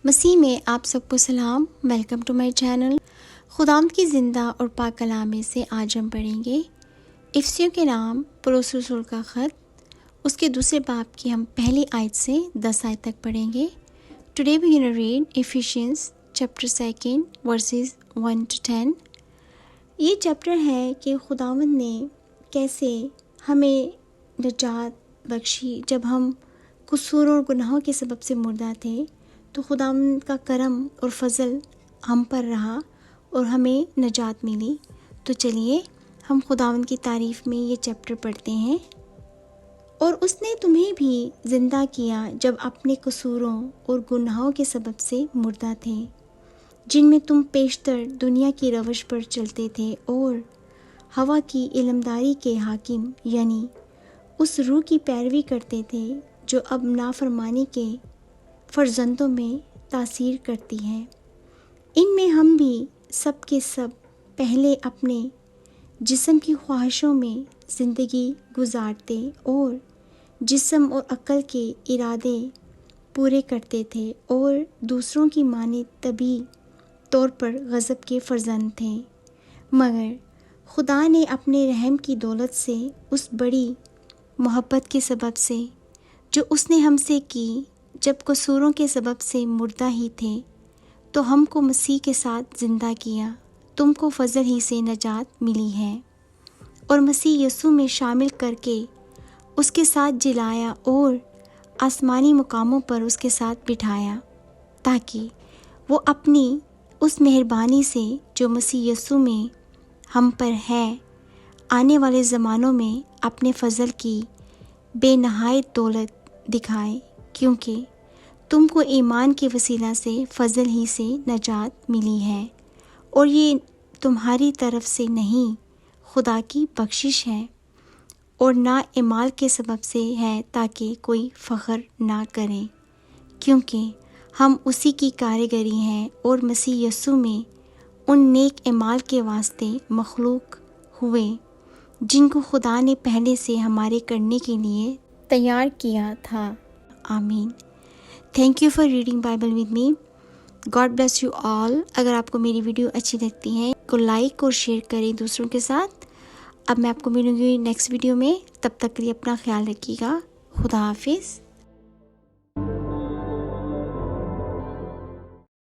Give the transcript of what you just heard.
مسیح میں آپ سب کو سلام. Welcome to my channel. خداوند کی زندہ اور پاک کلام میں سے آج ہم پڑھیں گے افسیوں کے نام پولس رسول کا خط، اس کے دوسرے باب کی ہم پہلی آیت سے 10 آیت تک پڑھیں گے. Today we gonna read Ephesians chapter 2 verses 1 to 10. یہ چیپٹر ہے کہ خداوند نے کیسے ہمیں نجات بخشی. جب ہم قصور اور گناہوں کے سبب سے مردہ تھے تو خداوند کا کرم اور فضل ہم پر رہا اور ہمیں نجات ملی. تو چلیے ہم خداوند کی تعریف میں یہ چیپٹر پڑھتے ہیں. اور اس نے تمہیں بھی زندہ کیا جب اپنے قصوروں اور گناہوں کے سبب سے مردہ تھے، جن میں تم پیشتر دنیا کی روش پر چلتے تھے اور ہوا کی علمداری کے حاکم یعنی اس روح کی پیروی کرتے تھے جو اب نافرمانی کے فرزندوں میں تاثیر کرتی ہے. ان میں ہم بھی سب کے سب پہلے اپنے جسم کی خواہشوں میں زندگی گزارتے اور جسم اور عقل کے ارادے پورے کرتے تھے اور دوسروں کی مانند طبعی طور پر غضب کے فرزند تھے. مگر خدا نے اپنے رحم کی دولت سے اس بڑی محبت کے سبب سے جو اس نے ہم سے کی، جب قصوروں کے سبب سے مردہ ہی تھے تو ہم کو مسیح کے ساتھ زندہ کیا. تم کو فضل ہی سے نجات ملی ہے اور مسیح یسوع میں شامل کر کے اس کے ساتھ جلایا اور آسمانی مقاموں پر اس کے ساتھ بٹھایا، تاکہ وہ اپنی اس مہربانی سے جو مسیح یسوع میں ہم پر ہے آنے والے زمانوں میں اپنے فضل کی بے نہایت دولت دکھائے، کیونکہ تم کو ایمان کے وسیلہ سے فضل ہی سے نجات ملی ہے، اور یہ تمہاری طرف سے نہیں، خدا کی بخشش ہے، اور نہ اعمال کے سبب سے ہے تاکہ کوئی فخر نہ کرے. کیونکہ ہم اسی کی کارگری ہیں اور مسیح یسوع میں ان نیک اعمال کے واسطے مخلوق ہوئے جن کو خدا نے پہلے سے ہمارے کرنے کے لیے تیار کیا تھا. آمین. Thank you for reading Bible with me. God bless you all. اگر آپ کو میری ویڈیو اچھی لگتی ہے تو لائک اور شیئر کریں دوسروں کے ساتھ. اب میں آپ کو ملوں گی نیکسٹ ویڈیو میں. تب تک کے لیے اپنا خیال رکھیے گا. خدا حافظ.